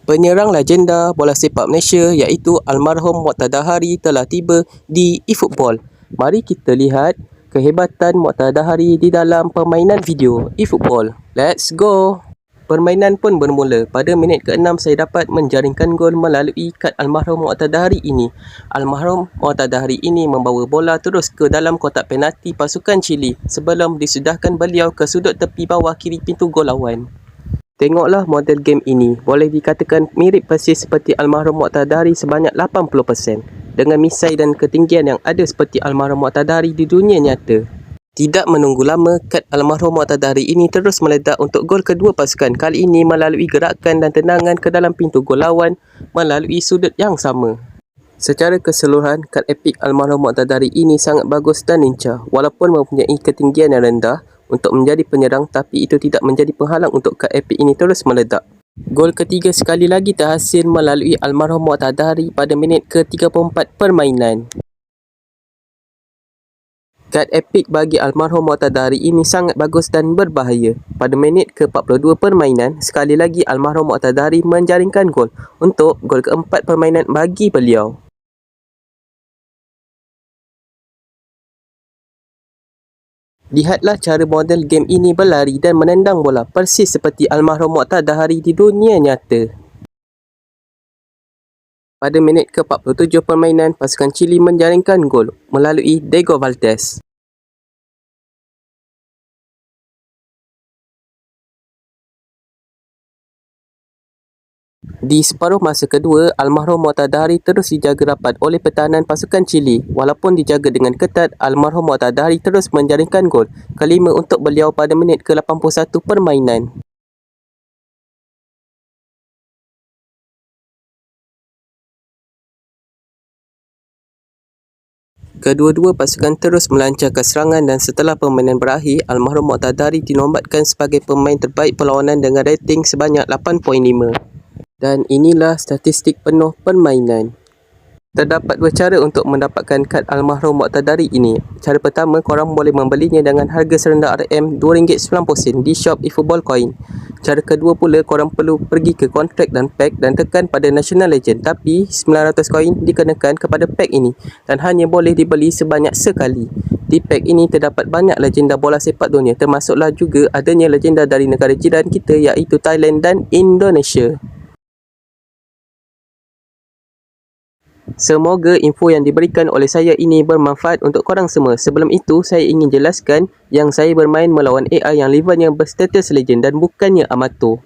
Penyerang legenda bola sepak Malaysia iaitu almarhum Moqtaдар Hari telah tiba di eFootball. Mari kita lihat kehebatan Moqtaдар Hari di dalam permainan video eFootball. Let's go! Permainan pun bermula. Pada minit ke-6 saya dapat menjaringkan gol melalui kad almarhum Moqtaдар Hari ini. Almarhum Moqtaдар Hari ini membawa bola terus ke dalam kotak penalti pasukan Chile sebelum disudahkan beliau ke sudut tepi bawah kiri pintu gol lawan. Tengoklah model game ini, boleh dikatakan mirip persis seperti almarhum Moqtaдар Hari sebanyak 80% dengan misai dan ketinggian yang ada seperti almarhum Moqtaдар Hari di dunia nyata. Tidak menunggu lama, kad almarhum Moqtaдар Hari ini terus meledak untuk gol kedua pasukan, kali ini melalui gerakan dan tendangan ke dalam pintu gol lawan melalui sudut yang sama. Secara keseluruhan, kad epik almarhum Moqtaдар Hari ini sangat bagus dan lincah. Walaupun mempunyai ketinggian yang rendah untuk menjadi penyerang, tapi itu tidak menjadi penghalang untuk kad epik ini terus meledak. Gol ketiga sekali lagi terhasil melalui almarhum Moqtaдар Hari pada minit ke-34 permainan. Kad epik bagi almarhum Moqtaдар Hari ini sangat bagus dan berbahaya. Pada minit ke-42 permainan, sekali lagi almarhum Moqtaдар Hari menjaringkan gol untuk gol keempat permainan bagi beliau. Lihatlah cara model game ini berlari dan menendang bola persis seperti almarhum Moqtaдар Hari di dunia nyata. Pada minit ke-47 permainan, pasukan Chile menjaringkan gol melalui Diego Valdés. Di separuh masa kedua, almarhum Moqtaдар Hari terus dijaga rapat oleh pertahanan pasukan Chile. Walaupun dijaga dengan ketat, almarhum Moqtaдар Hari terus menjaringkan gol kelima untuk beliau pada minit ke-81 permainan. Kedua-dua pasukan terus melancarkan serangan dan setelah permainan berakhir, almarhum Moqtaдар Hari dinobatkan sebagai pemain terbaik perlawanan dengan rating sebanyak 8.5. Dan inilah statistik penuh permainan. Terdapat dua cara untuk mendapatkan kad almarhum Moqtaдар Hari ini. Cara pertama, korang boleh membelinya dengan harga serendah RM2.90 di shop eFootball Coin. Cara kedua pula, korang perlu pergi ke kontrak dan pack dan tekan pada National Legend. Tapi 900 koin dikenakan kepada pack ini dan hanya boleh dibeli sebanyak sekali. Di pack ini terdapat banyak legenda bola sepak dunia, termasuklah juga adanya legenda dari negara jiran kita iaitu Thailand dan Indonesia. Semoga info yang diberikan oleh saya ini bermanfaat untuk korang semua. Sebelum itu, saya ingin jelaskan yang saya bermain melawan AI yang levelnya berstatus legend dan bukannya amatur.